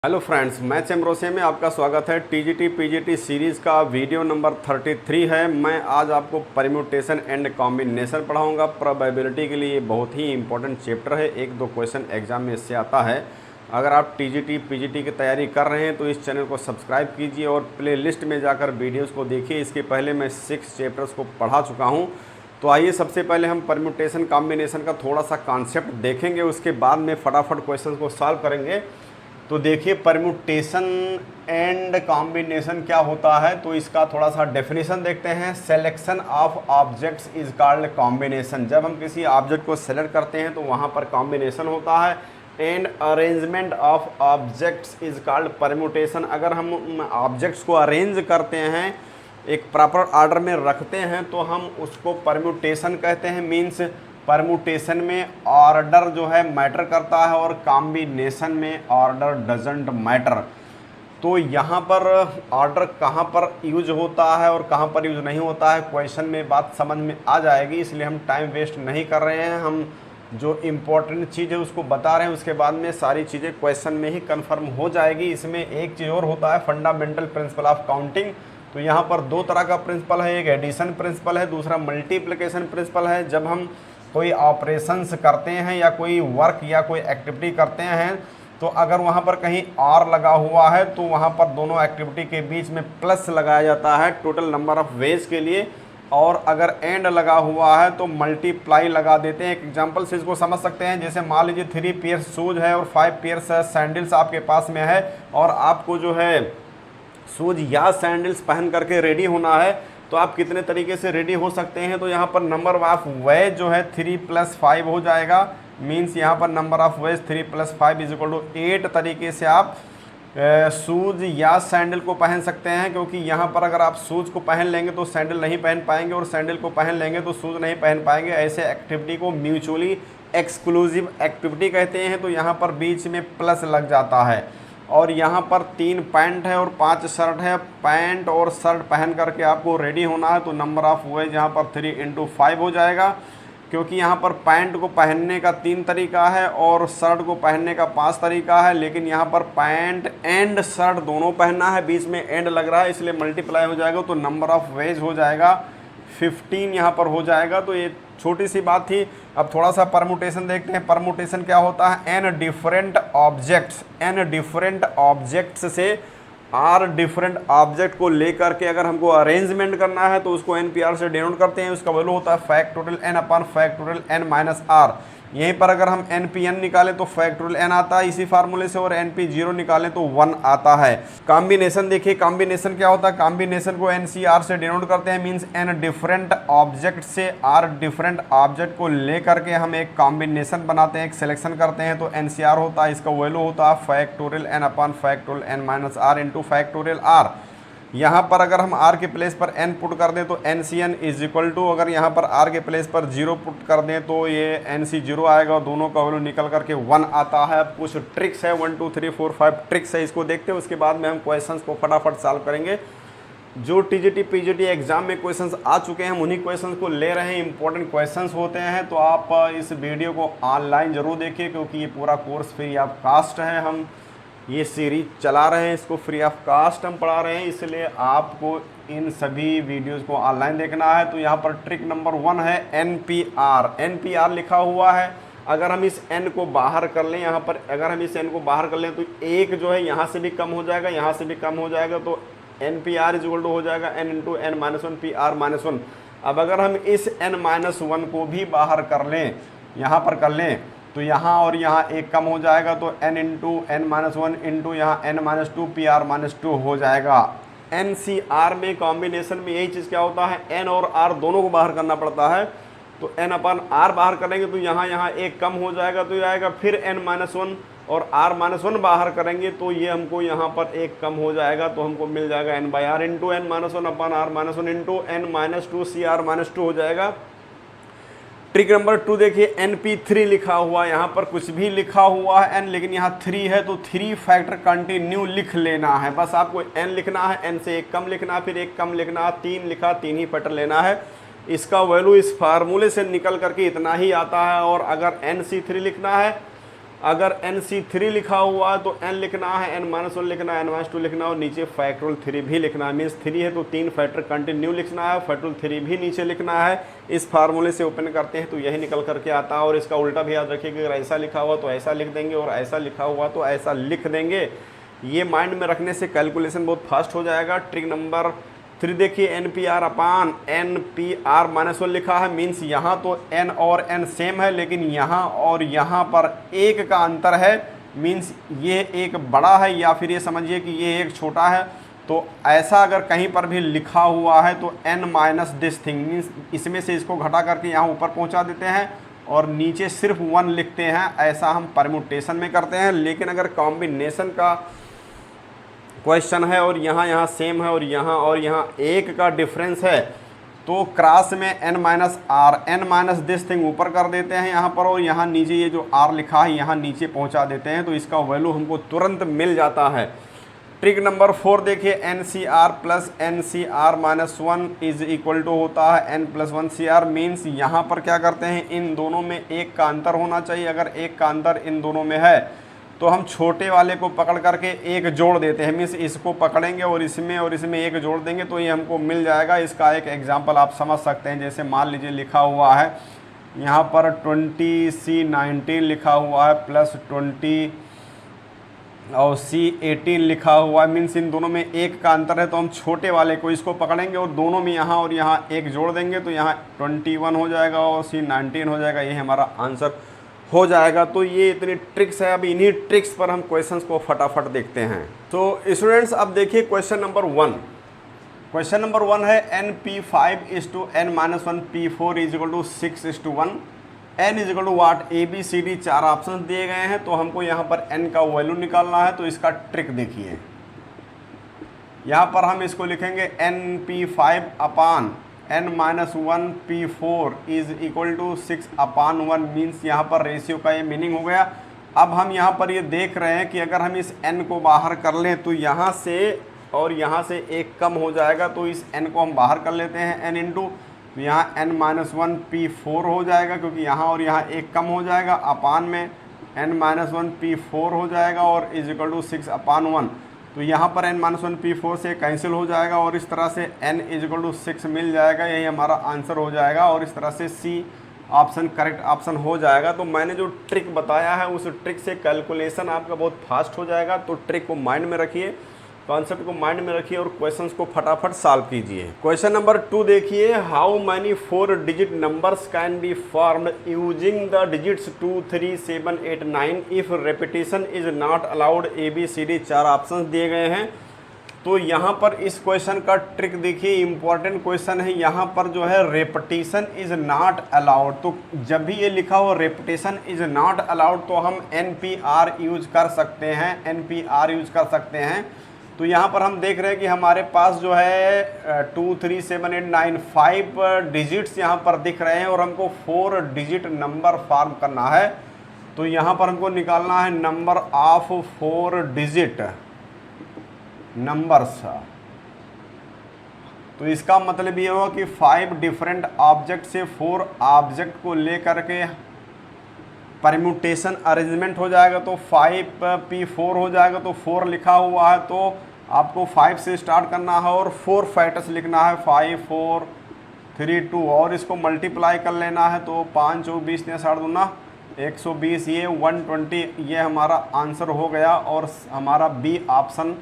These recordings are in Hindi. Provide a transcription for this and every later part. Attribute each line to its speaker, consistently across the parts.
Speaker 1: हेलो फ्रेंड्स, मैं चमरोसे में आपका स्वागत है। टीजीटी पीजीटी सीरीज़ का वीडियो नंबर 33 है। मैं आज आपको परम्यूटेशन एंड कॉम्बिनेशन पढ़ाऊंगा। प्रोबेबिलिटी के लिए ये बहुत ही इंपॉर्टेंट चैप्टर है। एक दो क्वेश्चन एग्जाम में इससे आता है। अगर आप टीजीटी पीजीटी की तैयारी कर रहे हैं तो इस चैनल को सब्सक्राइब कीजिए और प्ले लिस्ट में जाकर वीडियोज़ को देखिए। इसके पहले मैं 6 चैप्टर्स को पढ़ा चुका हूँ। तो आइए सबसे पहले हम परम्यूटेशन कॉम्बिनेशन का थोड़ा सा कॉन्सेप्ट देखेंगे, उसके बाद में फटाफट क्वेश्चन को सॉल्व करेंगे। तो देखिए, परम्यूटेशन एंड कॉम्बिनेशन क्या होता है, तो इसका थोड़ा सा डेफिनेशन देखते हैं। Selection of objects is called combination. जब हम किसी ऑब्जेक्ट को सेलेक्ट करते हैं तो वहाँ पर कॉम्बिनेशन होता है। And arrangement of objects is called permutation. अगर हम ऑब्जेक्ट्स को अरेंज करते हैं, एक प्रॉपर ऑर्डर में रखते हैं, तो हम उसको परम्यूटेशन कहते हैं। मीन्स परम्यूटेशन में ऑर्डर जो है मैटर करता है और कॉम्बिनेशन में ऑर्डर डजंट मैटर। तो यहाँ पर ऑर्डर कहाँ पर यूज होता है और कहाँ पर यूज नहीं होता है, क्वेश्चन में बात समझ में आ जाएगी। इसलिए हम टाइम वेस्ट नहीं कर रहे हैं, हम जो इम्पोर्टेंट चीज़ है उसको बता रहे हैं। उसके बाद में सारी चीज़ें क्वेश्चन में ही कन्फर्म हो जाएगी। इसमें एक चीज़ और होता है, फंडामेंटल प्रिंसिपल ऑफ काउंटिंग। तो यहाँ पर दो तरह का प्रिंसिपल है, एक एडिशन प्रिंसिपल है, दूसरा मल्टीप्लिकेशन प्रिंसिपल है। जब हम कोई ऑपरेशंस करते हैं या कोई वर्क या कोई एक्टिविटी करते हैं, तो अगर वहाँ पर कहीं और लगा हुआ है तो वहाँ पर दोनों एक्टिविटी के बीच में प्लस लगाया जाता है टोटल नंबर ऑफ वेज के लिए। और अगर एंड लगा हुआ है तो मल्टीप्लाई लगा देते हैं। एक एग्जांपल से इसको समझ सकते हैं। जैसे मान लीजिए 3 पेयर्स शूज है और 5 पेयर्स सैंडल्स आपके पास में है, और आपको जो है शूज या सैंडल्स पहन करके रेडी होना है, तो आप कितने तरीके से रेडी हो सकते हैं। तो यहाँ पर नंबर ऑफ वेज जो है 3 + 5 हो जाएगा। मीन्स यहाँ पर नंबर ऑफ वेज 3 + 5 = 8 तरीके से आप शूज या सैंडल को पहन सकते हैं। क्योंकि यहाँ पर अगर आप शूज को पहन लेंगे तो सैंडल नहीं पहन पाएंगे, और सैंडल को पहन लेंगे तो शूज नहीं पहन पाएंगे। ऐसे एक्टिविटी को म्यूचुअली एक्सक्लूसिव एक्टिविटी कहते हैं। तो यहाँ पर बीच में प्लस लग जाता है। और यहाँ पर 3 पैंट है और 5 शर्ट है। पैंट और शर्ट पहन करके आपको रेडी होना है, तो नंबर ऑफ वेज यहाँ पर 3 × 5 हो जाएगा। क्योंकि यहाँ पर पैंट को पहनने का 3 तरीका है और शर्ट को पहनने का 5 तरीका है, लेकिन यहाँ पर पैंट एंड शर्ट दोनों पहनना है, बीच में एंड लग रहा है, इसलिए मल्टीप्लाई हो जाएगा। तो नंबर ऑफ वेज हो जाएगा 15 यहाँ पर हो जाएगा। तो ये छोटी सी बात थी। अब थोड़ा सा परम्यूटेशन देखते हैं। परम्यूटेशन क्या होता है, एन डिफरेंट ऑब्जेक्ट्स से आर डिफरेंट ऑब्जेक्ट को लेकर के अगर हमको अरेंजमेंट करना है तो उसको NPR से डिनोट करते हैं। उसका वैल्यू होता है फैक्टोरियल n/फैक्टोरियल n-r। यहीं पर अगर हम NP_n निकालें तो फैक्टोरियल n आता है इसी फार्मूले से, और NP0 निकालें तो 1 आता है। कॉम्बिनेशन देखिए, कॉम्बिनेशन क्या होता है, कॉम्बिनेशन को NCR से डिनोट करते हैं। मींस n डिफरेंट ऑब्जेक्ट से r डिफरेंट ऑब्जेक्ट को लेकर के हम एक कॉम्बिनेशन बनाते हैं, एक सिलेक्शन करते हैं, तो NCR होता है। इसका वैल्यू होता है factorial factorial n-r into factorial r। यहाँ पर अगर हम r के प्लेस पर n पुट कर दें तो NCN = अगर यहाँ पर r के प्लेस पर 0 पुट कर दें तो ये NC0 आएगा, और दोनों का वैल्यू निकल करके 1 आता है। अब कुछ ट्रिक्स है, 1 2 3 4 5 ट्रिक्स है, इसको देखते हैं। उसके बाद में हम क्वेश्चंस को फटाफट सॉल्व करेंगे। जो टीजीटी पीजीटी एग्जाम में क्वेश्चंस आ चुके हैं हम उन्हीं क्वेश्चंस को ले रहे हैं। इंपॉर्टेंट क्वेश्चंस होते हैं, तो आप इस वीडियो को ऑनलाइन ज़रूर देखिए, क्योंकि ये पूरा कोर्स फ्री ऑफ कास्ट है। हम ये सीरीज चला रहे हैं, इसको फ्री ऑफ कास्ट हम पढ़ा रहे हैं, इसलिए आपको इन सभी वीडियोस को ऑनलाइन देखना है। तो यहाँ पर ट्रिक नंबर 1 है NPR लिखा हुआ है। अगर हम इस n को बाहर कर लें, यहाँ पर अगर हम इस n को बाहर कर लें तो एक जो है यहाँ से भी कम हो जाएगा, यहाँ से भी कम हो जाएगा, तो NPR = हो जाएगा n × n-1 PR-1। अब अगर हम इस n-1 को भी बाहर कर लें, यहाँ पर कर लें, तो यहाँ और यहाँ एक कम हो जाएगा, तो n × n-1 इंटू यहाँ n-2 PR-2 हो जाएगा। NCR में कॉम्बिनेशन में यही चीज़ क्या होता है, n और r दोनों को बाहर करना पड़ता है। तो n/r बाहर करेंगे तो यहाँ एक कम हो जाएगा, तो ये आएगा। फिर n-1 और r-1 बाहर करेंगे तो ये हमको यहाँ पर एक कम हो जाएगा, तो हमको मिल जाएगा n/r into n-1/r-1 into n-2 CR-2 हो जाएगा। ट्रिक नंबर 2 देखिए, NP3 लिखा हुआ, यहाँ पर कुछ भी लिखा हुआ है n, लेकिन यहाँ 3 है, तो 3 फैक्टर कंटिन्यू लिख लेना है। बस आपको n लिखना है, n से एक कम लिखना है, फिर एक कम लिखना है, 3 लिखा, 3 ही फैक्टर लेना है। इसका वैल्यू इस फार्मूले से निकल करके इतना ही आता है। और अगर NC3 लिखना है, अगर NC3 लिखा हुआ है तो n लिखना है, n-1 लिखना है, n-2 लिखना है और नीचे फैक्टोरियल 3 भी लिखना है। मीन्स 3 है तो 3 फैक्टर कंटिन्यू लिखना है, फैक्टोरियल 3 भी नीचे लिखना है। इस फार्मूले से ओपन करते हैं तो यही निकल करके आता है। और इसका उल्टा भी याद रखिए कि अगर ऐसा लिखा हुआ तो ऐसा लिख देंगे और ऐसा लिखा हुआ तो ऐसा लिख देंगे। ये माइंड में रखने से कैलकुलेशन बहुत फास्ट हो जाएगा। ट्रिक नंबर 3 देखिए, NPR अपान NPR-1 लिखा है। मीन्स यहाँ तो n और n सेम है, लेकिन यहाँ और यहाँ पर 1 का अंतर है। मीन्स ये एक बड़ा है या फिर ये समझिए कि ये एक छोटा है। तो ऐसा अगर कहीं पर भी लिखा हुआ है तो n minus this thing, means इसमें से इसको घटा करके यहाँ ऊपर पहुँचा देते हैं और नीचे सिर्फ 1 लिखते हैं। ऐसा हम परम्यूटेशन में करते हैं। लेकिन अगर कॉम्बिनेशन का क्वेश्चन है और यहाँ सेम है और यहाँ 1 का डिफरेंस है तो क्रॉस में n माइनस दिस थिंग ऊपर कर देते हैं यहाँ पर और यहाँ नीचे ये जो r लिखा है यहाँ नीचे पहुँचा देते हैं। तो इसका वैल्यू हमको तुरंत मिल जाता है। ट्रिक नंबर 4 देखिए, NCR plus NCR-1 is equal to होता है n प्लस 1 CR। मीन्स यहाँ पर क्या करते हैं, इन दोनों में 1 का अंतर होना चाहिए। अगर 1 का अंतर इन दोनों में है तो हम छोटे वाले को पकड़ करके 1 जोड़ देते हैं। मीन्स इसको पकड़ेंगे और इसमें 1 जोड़ देंगे तो ये हमको मिल जाएगा। इसका एक एग्जांपल आप समझ सकते हैं। जैसे मान लीजिए लिखा हुआ है यहाँ पर 20C19 लिखा हुआ है प्लस 20 और C18 लिखा हुआ है। मीन्स इन दोनों में 1 का अंतर है तो हम छोटे वाले को इसको पकड़ेंगे और दोनों में यहाँ और यहाँ 1 जोड़ देंगे तो यहाँ 21 हो जाएगा और C19 हो जाएगा। ये हमारा आंसर हो जाएगा। तो ये इतनी ट्रिक्स है। अब इन्हीं ट्रिक्स पर हम क्वेश्चंस को फटाफट देखते हैं। तो स्टूडेंट्स अब देखिए क्वेश्चन नंबर 1। क्वेश्चन नंबर 1 है n/n-1 p4 is equal to 6:1। n is equal to what, ABCD 4 option दिए गए हैं। तो हमको यहाँ पर n का वैल्यू निकालना है। तो इसका ट्रिक देखिए, यहाँ पर हम इसको लिखेंगे NP5 upon n-1 p4 is equal to 6/1। Means यहाँ पर रेशियो का ये मीनिंग हो गया। अब हम यहाँ पर ये देख रहे हैं कि अगर हम इस n को बाहर कर लें तो यहाँ से और यहाँ से 1 कम हो जाएगा। तो इस n को हम बाहर कर लेते हैं n इंटू, तो यहाँ n-1 p4 हो जाएगा क्योंकि यहाँ और यहाँ 1 कम हो जाएगा। अपान में n-1 p4 हो जाएगा और इज इक्वल टू 6/1। तो यहाँ पर n-1 p4 से कैंसिल हो जाएगा और इस तरह से n इज इक्वल टू 6 मिल जाएगा। यही हमारा आंसर हो जाएगा और इस तरह से C ऑप्शन करेक्ट ऑप्शन हो जाएगा। तो मैंने जो ट्रिक बताया है उस ट्रिक से कैलकुलेशन आपका बहुत फास्ट हो जाएगा। तो ट्रिक को माइंड में रखिए, कॉन्सेप्ट को माइंड में रखिए और क्वेश्चंस को फटाफट सॉल्व कीजिए। क्वेश्चन नंबर 2 देखिए, how many 4 digit numbers can be formed using the digits 2, 3, 7, 8, 9 if repetition is not allowed. ABCD 4 options दिए गए हैं। तो यहाँ पर इस क्वेश्चन का ट्रिक देखिए, इंपॉर्टेंट क्वेश्चन है। यहाँ पर जो है रेपिटेशन इज नॉट अलाउड, तो जब भी ये लिखा हो रेपिटेशन इज नॉट अलाउड तो हम NPR यूज कर सकते हैं, NPR यूज कर सकते हैं। तो यहाँ पर हम देख रहे हैं कि हमारे पास जो है 2, 3, 7, 8, 9 5 डिजिट्स यहाँ पर दिख रहे हैं और हमको 4 डिजिट नंबर फॉर्म करना है। तो यहाँ पर हमको निकालना है नंबर ऑफ 4 डिजिट नंबर्स। तो इसका मतलब ये होगा कि 5 डिफरेंट ऑब्जेक्ट से 4 ऑब्जेक्ट को लेकर के परम्यूटेशन अरेंजमेंट हो जाएगा। तो 5p4 हो जाएगा। तो 4 लिखा हुआ है तो आपको 5 से स्टार्ट करना है और 4 फैक्टर्स लिखना है, 5, 4, 3, 2 और इसको मल्टीप्लाई कर लेना है। तो 5 और 20 ने 7 दूना 120, ये 120, ये हमारा आंसर हो गया और हमारा B ऑप्शन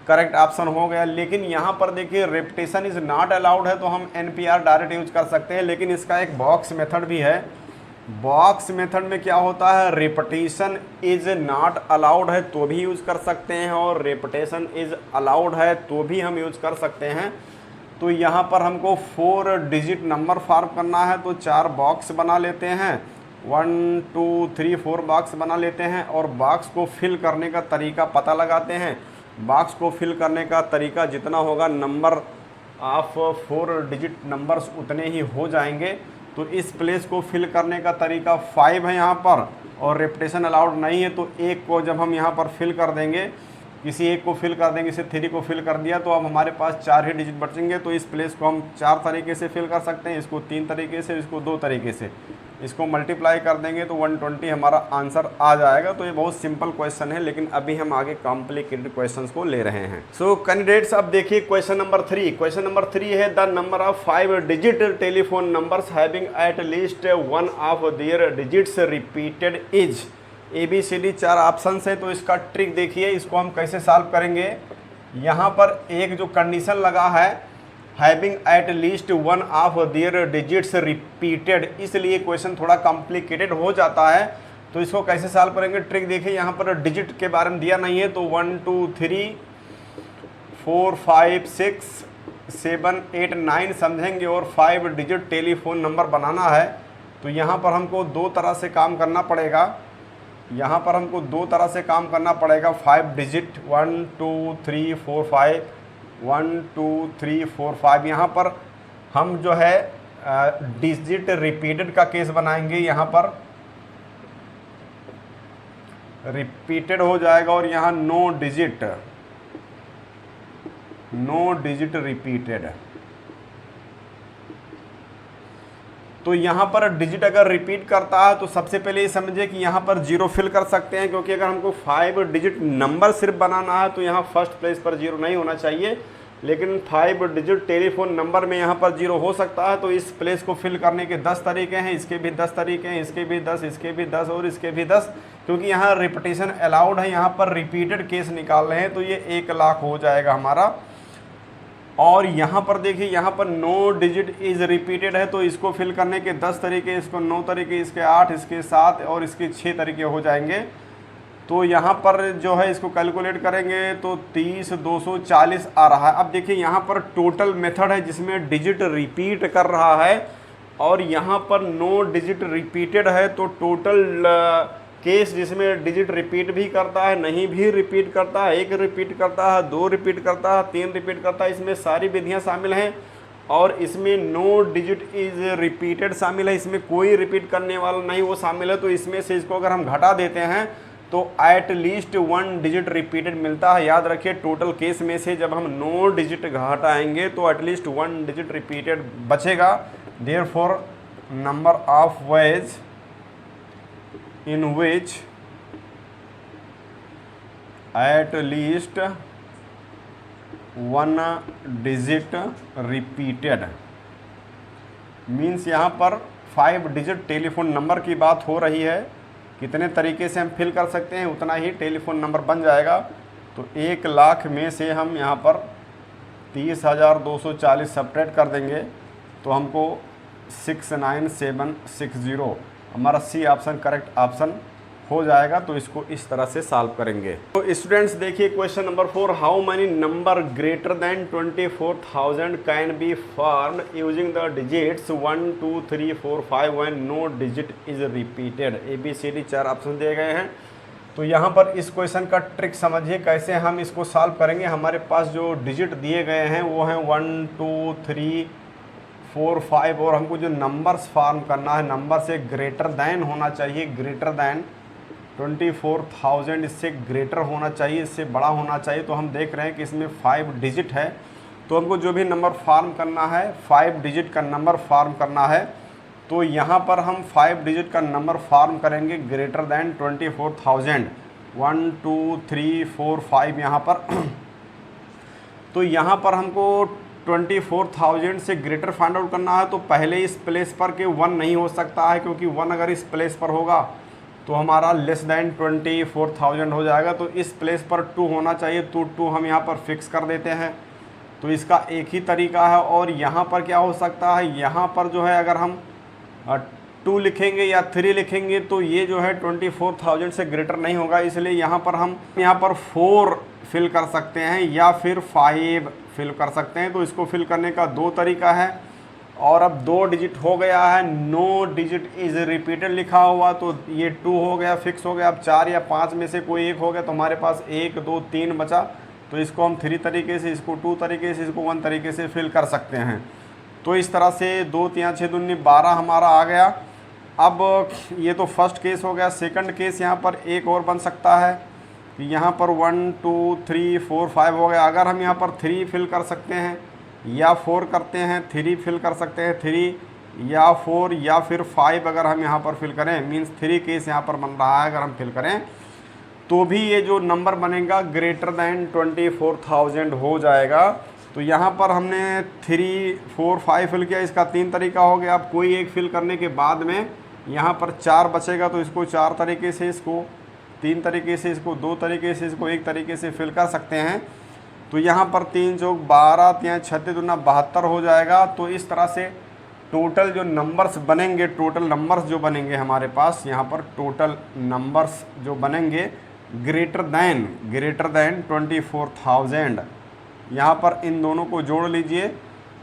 Speaker 1: करेक्ट ऑप्शन हो गया। लेकिन यहाँ पर देखिए रेपिटेशन इज नॉट अलाउड है तो हम NPR डायरेक्ट यूज कर सकते हैं। लेकिन इसका एक बॉक्स मेथड भी है। बॉक्स मेथड में क्या होता है, रेपिटेशन इज नॉट अलाउड है तो भी यूज़ कर सकते हैं और रेपिटेशन इज अलाउड है तो भी हम यूज़ कर सकते हैं। तो यहाँ पर हमको 4 डिजिट नंबर फॉर्म करना है। तो 4 बॉक्स बना लेते हैं, 1, 2, 3, 4 बॉक्स बना लेते हैं और बॉक्स को फिल करने का तरीका पता लगाते हैं। बॉक्स को फिल करने का तरीका जितना होगा नंबर ऑफ 4 डिजिट नंबर्स उतने ही हो जाएंगे। तो इस प्लेस को फिल करने का तरीका 5 है यहाँ पर और रेपिटेशन अलाउड नहीं है। तो 1 को जब हम यहाँ पर फिल कर देंगे, किसी एक को फिल कर देंगे, इसे 3 को फिल कर दिया तो अब हमारे पास 4 ही डिजिट बचेंगे। तो इस प्लेस को हम 4 तरीके से फिल कर सकते हैं, इसको 3 तरीके से, इसको 2 तरीके से। इसको मल्टीप्लाई कर देंगे तो 120 हमारा आंसर आ जाएगा। तो ये बहुत सिंपल क्वेश्चन है, लेकिन अभी हम आगे कॉम्प्लिकेटेड क्वेश्चंस को ले रहे हैं। सो कैंडिडेट्स, अब देखिए क्वेश्चन नंबर 3। क्वेश्चन नंबर 3 है the number of 5 digit telephone numbers having at least one of their digits repeated is. ABCD 4 option है। तो इसका ट्रिक देखिए, इसको हम कैसे सॉल्व करेंगे। यहाँ पर एक जो कंडीशन लगा है having at least one of their digits repeated, इसलिए क्वेश्चन थोड़ा कॉम्प्लिकेटेड हो जाता है। तो इसको कैसे सॉल्व करेंगे, ट्रिक देखिए। यहाँ पर डिजिट के बारे में दिया नहीं है, तो 1 2 3 4 5 6 7 8 9 समझेंगे और 5 डिजिट टेलीफोन नंबर बनाना है। तो यहाँ पर हमको दो तरह से काम करना पड़ेगा। यहाँ पर हमको दो तरह से काम करना पड़ेगा। 5 डिजिट 1 2 3 4 5 1 2 3 4 5। यहाँ पर हम जो है डिजिट रिपीटेड का केस बनाएंगे। यहाँ पर रिपीटेड हो जाएगा और यहाँ नो डिजिट रिपीटेड। तो यहाँ पर डिजिट अगर रिपीट करता है तो सबसे पहले ये समझिए कि यहाँ पर 0 फिल कर सकते हैं, क्योंकि अगर हमको 5 डिजिट नंबर सिर्फ बनाना है तो यहाँ फर्स्ट प्लेस पर 0 नहीं होना चाहिए, लेकिन 5 डिजिट टेलीफोन नंबर में यहाँ पर 0 हो सकता है। तो इस प्लेस को फिल करने के 10 तरीके हैं, इसके भी 10 तरीके हैं, इसके भी 10, इसके भी 10 और इसके भी 10, क्योंकि यहाँ रिपीटेशन अलाउड है। यहाँ पर रिपीटेड केस निकाल रहे हैं तो ये 1 लाख हो जाएगा हमारा। और यहाँ पर देखिए, यहाँ पर नो डिजिट इज रिपीटेड है, तो इसको फिल करने के 10 तरीके, इसको 9 तरीके, इसके 8, इसके 7 और इसके 6 तरीके हो जाएंगे। तो यहाँ पर जो है इसको कैलकुलेट करेंगे तो 30 240 आ रहा है। अब देखिए यहाँ पर टोटल मेथड है जिसमें डिजिट रिपीट कर रहा है, और यहाँ पर नो डिजिट रिपीटेड है। तो टोटल केस जिसमें डिजिट रिपीट भी करता है, नहीं भी रिपीट करता है, 1 रिपीट करता है, 2 रिपीट करता है, 3 रिपीट करता है, इसमें सारी विधियां शामिल हैं। और इसमें नो डिजिट इज रिपीटेड शामिल है, इसमें कोई रिपीट करने वाला नहीं वो शामिल है। तो इसमें से इसको अगर हम घटा देते हैं तो एट लीस्ट 1 डिजिट रिपीटेड मिलता है। याद रखिए, टोटल केस में से जब हम नो डिजिट घटाएंगे तो एटलीस्ट 1 डिजिट रिपीटेड बचेगा। Therefore number of ways in which at least 1 digit repeated means यहाँ पर 5 डिजिट टेलीफोन नंबर की बात हो रही है। कितने तरीके से हम फिल कर सकते हैं उतना ही टेलीफोन नंबर बन जाएगा। तो 1 लाख में से हम यहाँ पर 30,240 सब्ट्रैक्ट कर देंगे तो हमको 69760 हमारा सी ऑप्शन करेक्ट ऑप्शन हो जाएगा। तो इसको इस तरह से सॉल्व करेंगे। तो स्टूडेंट्स देखिए question number 4, how many number greater than 24,000 can be formed using the digits 1 2 3 4 5 when no digit is repeated. ABCD 4 option दिए गए हैं। तो यहाँ पर इस क्वेश्चन का ट्रिक समझिए कैसे हम इसको सॉल्व करेंगे। हमारे पास जो डिजिट दिए गए हैं वो हैं 1 2 3 4 5, और हमको जो नंबर्स फॉर्म करना है नंबर से ग्रेटर दैन होना चाहिए, ग्रेटर दैन 24,000 इससे ग्रेटर होना चाहिए, इससे बड़ा होना चाहिए। तो हम देख रहे हैं कि इसमें 5 डिजिट है, तो हमको जो भी नंबर फॉर्म करना है 5 डिजिट का नंबर फॉर्म करना है। तो यहाँ पर हम 5 डिजिट का नंबर फॉर्म करेंगे ग्रेटर दैन 24,000, 1 2 3 4 5 यहाँ पर। तो यहाँ पर हमको 24,000 से ग्रेटर फाइंड आउट करना है। तो पहले इस प्लेस पर के 1 नहीं हो सकता है, क्योंकि 1 अगर इस प्लेस पर होगा तो हमारा लेस दैन 24,000 हो जाएगा। तो इस प्लेस पर 2 होना चाहिए, तो 2 हम यहाँ पर फिक्स कर देते हैं। तो इसका एक ही तरीका है। और यहाँ पर क्या हो सकता है, यहाँ पर जो है अगर हम 2 लिखेंगे या 3 लिखेंगे तो ये जो है 24,000 से ग्रेटर नहीं होगा, इसलिए यहाँ पर हम यहाँ पर 4 फिल कर सकते हैं या फिर 5 फिल कर सकते हैं। तो इसको फिल करने का 2 तरीका है। और अब 2 डिजिट हो गया है, नो डिजिट इज रिपीटेड लिखा हुआ, तो ये 2 हो गया, फिक्स हो गया। अब 4 या 5 में से कोई एक हो गया, तो हमारे पास 1 2 3 बचा। तो इसको हम 3 तरीके से, इसको 2 तरीके से, इसको 1 तरीके से फिल कर सकते हैं। तो इस तरह से 2 3 6 2 12 हमारा आ गया। अब ये तो फर्स्ट केस हो गया। सेकंड केस यहाँ पर एक और बन सकता है, यहाँ पर 1 2 3 4 5 हो गया। अगर हम यहाँ पर 3 फिल कर सकते हैं या 4 करते हैं, 3 फिल कर सकते हैं, 3 या 4 या फिर 5 अगर हम यहाँ पर फिल करें, मीन्स 3 केस यहाँ पर बन रहा है, अगर हम फिल करें तो भी ये जो नंबर बनेगा ग्रेटर दैन 24,000 हो जाएगा। तो यहाँ पर हमने 3, 4, 5 फिल किया, इसका 3 तरीका हो गया। अब कोई एक फिल करने के बाद में यहाँ पर 4 बचेगा, तो इसको 4 तरीके से, इसको 3 तरीके से, इसको 2 तरीके से, इसको 1 तरीके से फिल कर सकते हैं। तो यहाँ पर 3 चौक 12, 3 36 दूना 72 हो जाएगा। तो इस तरह से टोटल जो नंबर्स बनेंगे, टोटल नंबर्स जो बनेंगे हमारे पास यहाँ पर, टोटल नंबर्स जो बनेंगे ग्रेटर दैन 24,000, यहाँ पर इन दोनों को जोड़ लीजिए।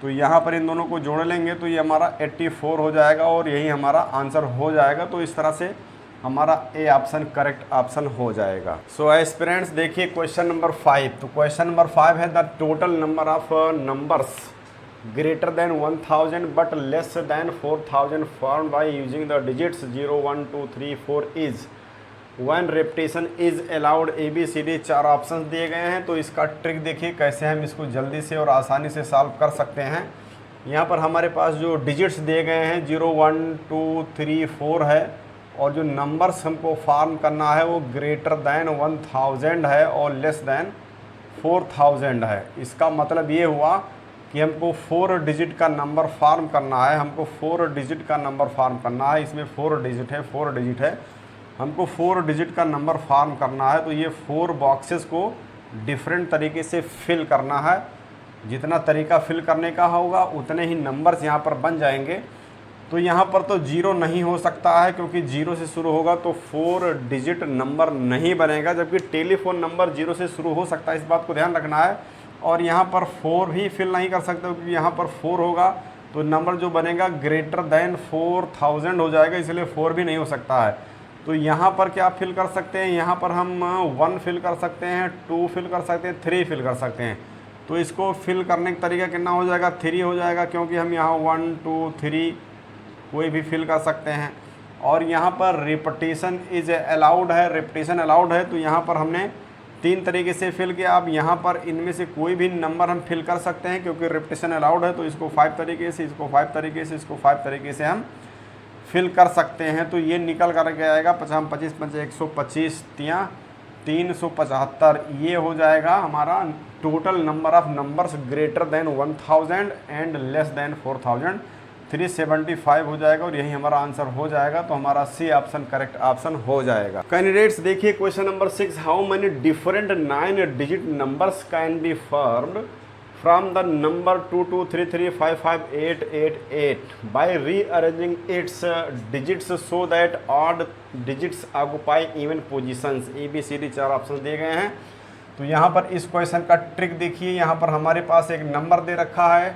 Speaker 1: तो यहाँ पर इन दोनों को जोड़ लेंगे तो ये हमारा 84 हो जाएगा और यही हमारा आंसर हो जाएगा। तो इस तरह से हमारा ए ऑप्शन करेक्ट ऑप्शन हो जाएगा। सो एस्पिरेंट्स देखिए क्वेश्चन नंबर 5। तो क्वेश्चन नंबर 5 है the total number of numbers greater than 1000 but less than 4000 form by using the digits 0, 1, 2, 3, 4 is one repetition is allowed. ABCD 4 option दिए गए हैं। तो इसका ट्रिक देखिए कैसे हम इसको जल्दी से और आसानी से सॉल्व कर सकते हैं। यहाँ पर हमारे पास जो डिजिट्स दिए गए हैं 0, 1, 2, 3, 4 है और जो नंबर्स हमको फॉर्म करना है वो ग्रेटर दैन 1000 है और लेस दैन 4000 है। इसका मतलब ये हुआ कि हमको 4 डिजिट का नंबर फॉर्म करना है, हमको 4 डिजिट का नंबर फॉर्म करना है। इसमें 4 डिजिट है, 4 डिजिट है, हमको 4 डिजिट का नंबर फॉर्म करना है। तो ये 4 बॉक्सेस को डिफरेंट तरीके से फिल करना है। जितना तरीका फिल करने का होगा उतने ही नंबर्स यहाँ पर बन जाएंगे। तो यहाँ पर तो 0 नहीं हो सकता है क्योंकि 0 से शुरू होगा तो 4 डिजिट नंबर नहीं बनेगा, जबकि टेलीफोन नंबर 0 से शुरू हो सकता है, इस बात को ध्यान रखना है। और यहाँ पर 4 भी फिल नहीं कर सकते क्योंकि यहाँ पर 4 होगा तो नंबर जो बनेगा ग्रेटर दैन 4000 हो जाएगा, इसलिए 4 भी नहीं हो सकता है। तो यहाँ पर क्या फिल कर सकते हैं, यहाँ पर हम 1 फिल कर सकते हैं, 2 फिल कर सकते हैं, 3 फिल कर सकते हैं। तो इसको फिल करने का तरीका कितना हो जाएगा, 3 हो जाएगा, क्योंकि हम यहाँ 1, 2, 3 कोई भी फिल कर सकते हैं। और यहाँ पर रिपीटेशन इज अलाउड है, रिपीटेशन अलाउड है, तो यहाँ पर हमने 3 तरीके से फिल किया। अब यहाँ पर इनमें से कोई भी नंबर हम फिल कर सकते हैं क्योंकि रिपीटेशन अलाउड है। तो इसको 5 तरीके से, इसको 5 तरीके से, इसको 5 तरीके से हम फिल कर सकते हैं। तो ये निकल कर के आएगा 50, 25, 125, 375, ये हो जाएगा हमारा total number of numbers greater than 1000 and less than 4000, 375 हो जाएगा और यही हमारा आंसर हो जाएगा। तो हमारा सी ऑप्शन करेक्ट ऑप्शन हो जाएगा। कैंडिडेट्स देखिए question number 6, how many different 9 digit numbers can be formed from the number 22335588 by rearranging its digits so that odd digits occupy even positions। ABCD 4 option दिए गए हैं। तो यहाँ पर इस क्वेश्चन का ट्रिक देखिए, यहाँ पर हमारे पास एक नंबर दे रखा है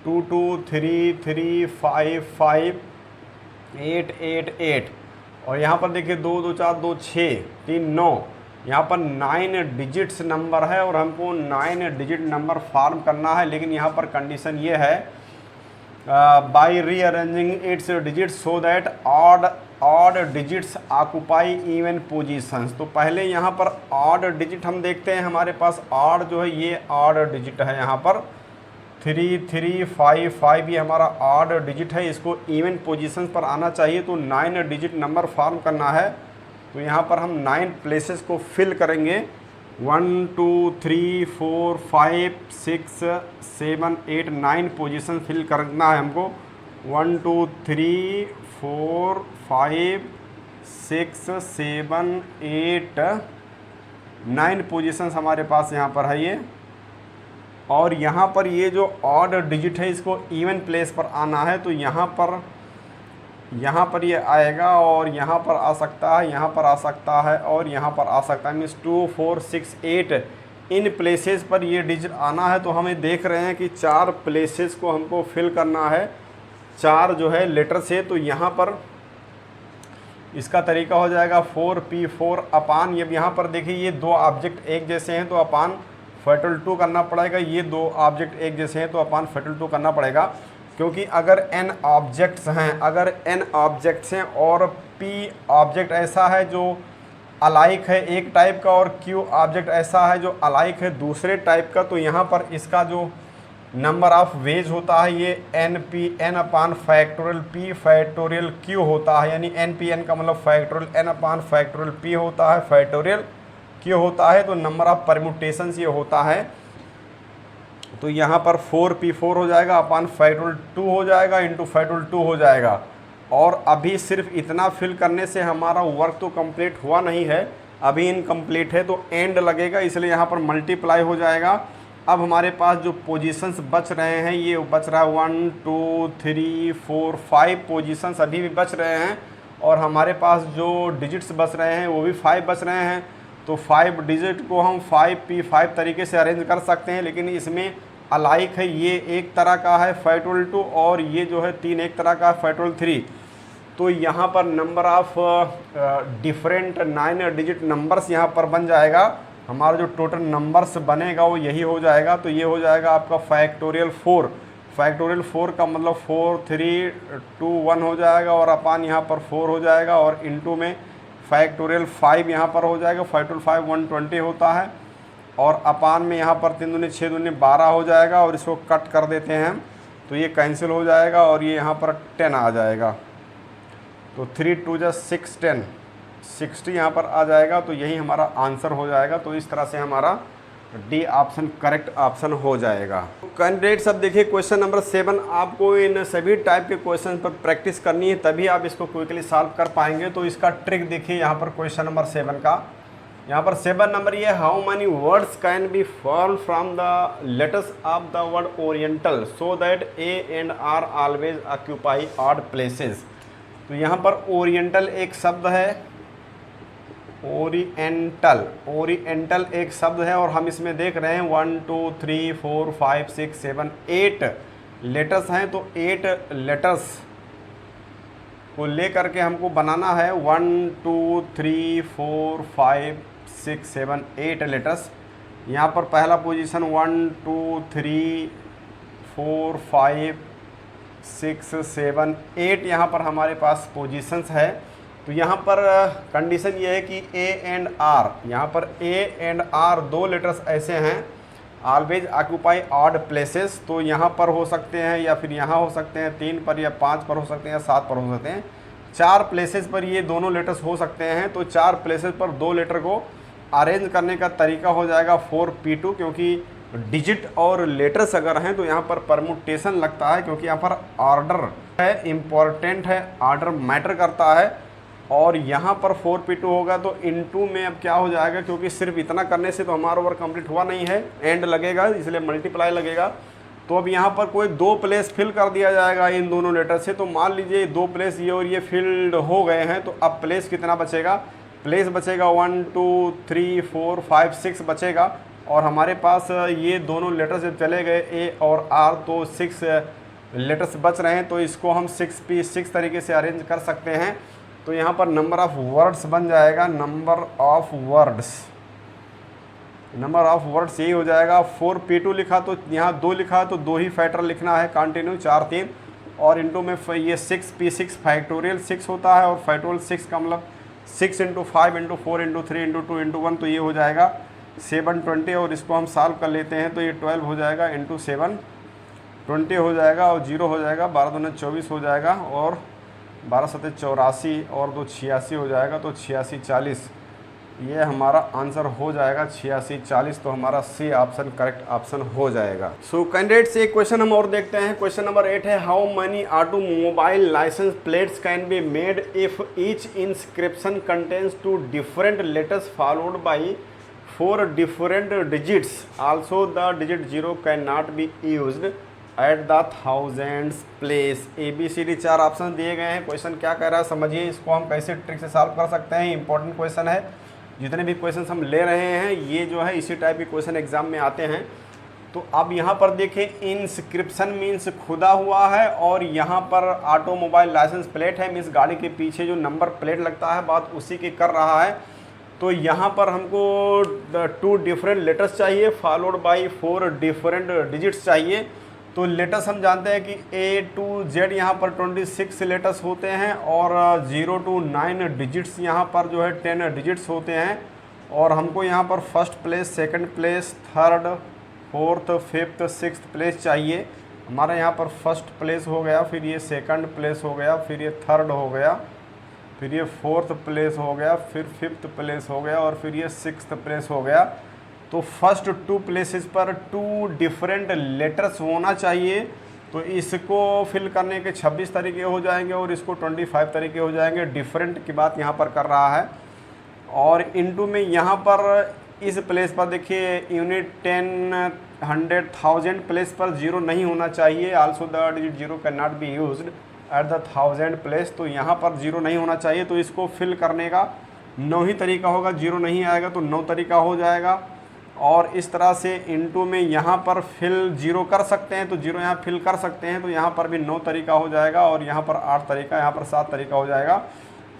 Speaker 1: 2233558888 और यहाँ पर देखिए 2, 2, 4, 2, 6, 3, 9, यहाँ पर 9 डिजिट्स नंबर है और हमको 9 डिजिट नंबर फॉर्म करना है। लेकिन यहाँ पर कंडीशन ये है by rearranging its digits so that odd digits occupy even positions. तो पहले यहाँ पर ऑड डिजिट हम देखते हैं, हमारे पास ऑड जो है ये ऑड डिजिट है, यहाँ पर 3355 ये हमारा ऑड डिजिट है, इसको इवन पोजीशन पर आना चाहिए। तो 9 डिजिट नंबर फॉर्म करना है। तो यहाँ पर हम 9 प्लेसेस को फिल करेंगे, 1, 2, 3, 4, 5, 6, 7, 8, 9 पोजीशन फिल करना है हमको। 1, 2, 3, 4, 5, 6, 7, 8, 9 पोजीशंस हमारे पास यहाँ पर है ये। और यहाँ पर ये जो ऑड डिजिट है इसको इवन प्लेस पर आना है। तो यहाँ पर ये आएगा और यहाँ पर आ सकता है, यहाँ पर आ सकता है और यहाँ पर आ सकता है, मीन्स 2, 4, 6, 8 इन प्लेसेस पर ये डिजिट आना है। तो हमें देख रहे हैं कि 4 प्लेसेस को हमको फिल करना है, 4 जो है लेटर से। तो यहाँ पर इसका तरीका हो जाएगा 4P4 अपान, ये यहाँ पर देखिए ये 2 ऑब्जेक्ट एक जैसे हैं तो अपान फैक्टोरियल 2 करना पड़ेगा। ये 2 ऑब्जेक्ट एक जैसे हैं तो अपान फैक्टोरियल 2 करना पड़ेगा, क्योंकि अगर n ऑब्जेक्ट्स हैं और p ऑब्जेक्ट ऐसा है जो अलाइक है एक टाइप का और q ऑब्जेक्ट ऐसा है जो अलाइक है दूसरे टाइप का, तो यहाँ पर इसका जो नंबर ऑफ वेज होता है ये एन अपान फैक्टोरियल पी फैक्टोरियल क्यू होता है, यानी एन का मतलब फैक्टोरियल एन अपान फैक्टोरियल पी होता है, फैक्टोरियल क्यू होता है। तो नंबर ऑफ परम्यूटेशंस ये होता है। तो यहाँ पर 4p4 हो जाएगा अपान फैक्टोरियल 2 हो जाएगा इंटू फैक्टोरियल 2 हो जाएगा। और अभी सिर्फ इतना फिल करने से हमारा वर्क तो कंप्लीट हुआ नहीं है, अभी इनकम्प्लीट है, तो एंड लगेगा, इसलिए यहाँ पर मल्टीप्लाई हो जाएगा। अब हमारे पास जो पोजीशंस बच रहे हैं ये बच रहा है 1 2 3 4 5 पोजीशंस अभी भी बच रहे हैं, और हमारे पास जो डिजिट्स बच रहे हैं वो भी 5 बच रहे हैं। तो 5 डिजिट को हम 5p5 तरीके से अरेंज कर सकते हैं, लेकिन इसमें अलाइक है, ये एक तरह का है फैक्टोरियल 2 और ये जो है 3 एक तरह का है फैक्टोरियल 3। तो यहाँ पर number of different 9 digit numbers यहाँ पर बन जाएगा। हमारा जो टोटल नंबर्स बनेगा वो यही हो जाएगा। तो ये हो जाएगा आपका फैक्टोरियल 4। फैक्टोरियल 4 का मतलब 4 3 2 1 हो जाएगा, और अपान यहाँ पर 4 हो जाएगा, और इनटू में फैक्टोरियल 5 यहाँ पर हो जाएगा। फैक्टोरियल 5 120 होता है, और अपान में यहाँ पर 3 दूनी 6 दूनी 12 हो जाएगा, और इसको कट कर देते हैं तो ये कैंसिल हो जाएगा, और ये यहाँ पर 10 आ जाएगा। तो 3 2 जा 6 10 60 यहाँ पर आ जाएगा। तो यही हमारा आंसर हो जाएगा। तो इस तरह से हमारा डी ऑप्शन करेक्ट ऑप्शन हो जाएगा। कैंडिडेट्स अब देखिए क्वेश्चन नंबर 7, आपको इन सभी टाइप के क्वेश्चन पर प्रैक्टिस करनी है, तभी आप इसको क्विकली सॉल्व कर पाएंगे। तो इसका ट्रिक देखिए यहाँ पर क्वेश्चन नंबर 7 का, यहाँ पर 7 नंबर ये, how many words can be form from the letters of the word oriental so that A and R always occupy odd places. तो यहाँ पर ओरिएंटल एक शब्द है, ओरिएंटल एक शब्द है, और हम इसमें देख रहे हैं 1 2 3 4 5 6 7 8 लेटर्स हैं। तो 8 लेटर्स को ले करके हमको बनाना है 1 2 3 4 5 6 7 8 लेटर्स। यहाँ पर पहला पोजीशन 1 2 3 4 5 6 7 8 यहाँ पर हमारे पास पोजीशंस है। तो यहाँ पर कंडीशन ये है कि ए एंड आर, यहाँ पर ए एंड आर 2 लेटर्स ऐसे हैं ऑलवेज ऑक्यूपाई ऑड प्लेसेस। तो यहाँ पर हो सकते हैं, या फिर यहाँ हो सकते हैं 3 पर, या 5 पर हो सकते हैं, या 7 पर हो सकते हैं। 4 प्लेसेस पर ये दोनों लेटर्स हो सकते हैं। तो 4 प्लेसेस पर 2 लेटर को अरेंज करने का तरीका हो जाएगा 4p2, क्योंकि डिजिट और लेटर्स अगर हैं तो यहाँ पर परमुटेशन लगता है, क्योंकि यहाँ पर ऑर्डर है, इम्पॉर्टेंट है, ऑर्डर मैटर करता है। और यहाँ पर 4p2 होगा तो इनटू में अब क्या हो जाएगा, क्योंकि सिर्फ इतना करने से तो हमारा वर्क कंप्लीट हुआ नहीं है, एंड लगेगा, इसलिए मल्टीप्लाई लगेगा। तो अब यहाँ पर कोई 2 प्लेस फिल कर दिया जाएगा इन दोनों लेटर से। तो मान लीजिए 2 प्लेस ये और ये फिल्ड हो गए हैं, तो अब प्लेस कितना बचेगा, प्लेस बचेगा 1 2 3 4 5 6 बचेगा। और हमारे पास ये दोनों लेटर जब चले गए ए और आर, तो 6 लेटर्स बच रहे हैं। तो इसको हम 6p6 तरीके से अरेंज कर सकते हैं। तो यहाँ पर नंबर ऑफ वर्ड्स बन जाएगा, नंबर ऑफ वर्ड्स यही हो जाएगा। 4p2 लिखा तो यहाँ 2 लिखा, तो 2 ही फैक्टर लिखना है, कंटिन्यू 4 3, और इनटू में ये 6p6 फैक्टोरियल 6 होता है, और फैक्टोरियल 6 का मतलब 6 into 5 into 4 into 3 into 2 into 1, तो ये हो जाएगा 720। और इसको हम सॉल्व कर लेते हैं तो ये 12 हो जाएगा इंटू 7 20 हो जाएगा, और 0 हो जाएगा, 12 दूनी 24 हो जाएगा, और 12 सत्ते 84, और 2 86 हो जाएगा। तो 86 40 ये हमारा आंसर हो जाएगा, 86 40। तो हमारा सी ऑप्शन करेक्ट ऑप्शन हो जाएगा। सो कैंडिडेट्स एक क्वेश्चन हम और देखते हैं। क्वेश्चन नंबर 8 है, how many automobile licence plates can be made if each inscription contains 2 different letters followed by 4 different digits, also the digit 0 can not be used at the thousands place. ABCD 4 option दिए गए हैं। क्वेश्चन क्या कह रहा है समझिए, इसको हम कैसे ट्रिक से सॉल्व कर सकते हैं। इंपॉर्टेंट क्वेश्चन है, जितने भी क्वेश्चन हम ले रहे हैं ये जो है इसी टाइप के क्वेश्चन एग्जाम में आते हैं। तो अब यहाँ पर देखिए, इंस्क्रिप्शन मीन्स खुदा हुआ है, और यहाँ पर ऑटोमोबाइल लाइसेंस प्लेट है, मीन्स गाड़ी के पीछे जो नंबर प्लेट लगता है, बात उसी की कर रहा है। तो यहाँ पर हमको 2 डिफरेंट लेटर्स चाहिए फॉलोड बाई 4 डिफरेंट डिजिट्स चाहिए। तो लेटर्स हम जानते हैं कि A to Z यहाँ पर 26 लेटर्स होते हैं, और 0 to 9 डिजिट्स यहाँ पर जो है 10 डिजिट्स होते हैं। और हमको यहाँ पर first place, second place, third, 4th 5th 6th place चाहिए हमारा। यहाँ पर फर्स्ट प्लेस हो गया, फिर ये सेकंड प्लेस हो गया, फिर ये थर्ड हो गया, फिर ये 4th प्लेस हो गया, फिर 5th प्लेस हो गया और फिर ये 6th प्लेस हो गया। तो फर्स्ट 2 प्लेसेस पर 2 डिफरेंट लेटर्स होना चाहिए। तो इसको फिल करने के 26 तरीके हो जाएंगे और इसको 25 तरीके हो जाएंगे। डिफरेंट की बात यहाँ पर कर रहा है। और इनटू में यहाँ पर इस प्लेस पर देखिए यूनिट 10 100 1000 प्लेस पर 0 नहीं होना चाहिए। Also the digit 0 can not be used at the 1000 place. तो यहाँ पर 0 नहीं होना चाहिए। तो इसको फिल करने का 9 ही तरीका होगा। 0 नहीं आएगा तो 9 तरीका हो जाएगा। और इस तरह से इनटू में यहाँ पर फिल 0 कर सकते हैं तो 0 यहाँ फिल कर सकते हैं। तो यहाँ पर भी 9 तरीका हो जाएगा और यहाँ पर 8 तरीका, यहाँ पर 7 तरीका हो जाएगा।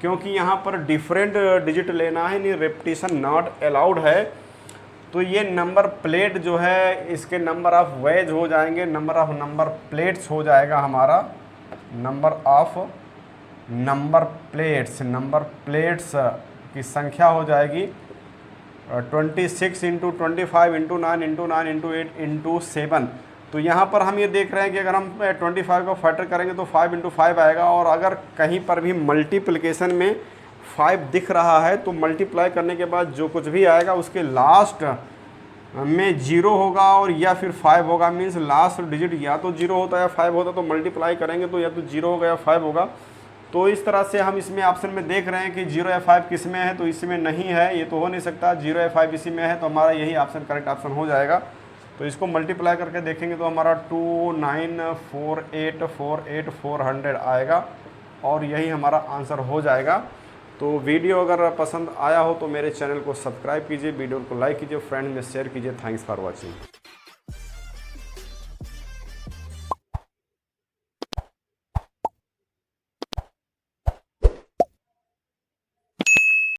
Speaker 1: क्योंकि यहाँ पर डिफरेंट डिजिट लेना है, नहीं रेपिटेशन नॉट अलाउड है। तो ये नंबर प्लेट जो है इसके नंबर ऑफ वेज हो जाएंगे, नंबर ऑफ नंबर प्लेट्स हो जाएगा हमारा। नंबर ऑफ नंबर प्लेट्स की संख्या हो जाएगी 26 into 25 into 9 into 9 into 8 into 7। तो यहाँ पर हम ये देख रहे हैं कि अगर हम 25 का फैक्टर करेंगे तो 5 इंटू 5 आएगा। और अगर कहीं पर भी मल्टीप्लिकेशन में 5 दिख रहा है तो मल्टीप्लाई करने के बाद जो कुछ भी आएगा उसके लास्ट में 0 होगा और या फिर 5 होगा। मीन्स लास्ट डिजिट या तो 0 होता है या 5 होता। तो मल्टीप्लाई करेंगे तो या तो 0 होगा या 5 होगा। तो इस तरह से हम इसमें ऑप्शन में देख रहे हैं कि 0 या 5 किस में है, तो इसमें नहीं है, ये तो हो नहीं सकता। 0 या 5 इसी में है, तो हमारा यही ऑप्शन करेक्ट ऑप्शन हो जाएगा। तो इसको मल्टीप्लाई करके देखेंगे तो हमारा 294848400 आएगा और यही हमारा आंसर हो जाएगा। तो वीडियो अगर पसंद आया हो तो मेरे चैनल को सब्सक्राइब कीजिए, वीडियो को लाइक कीजिए, फ्रेंड में शेयर कीजिए। Thanks for watching.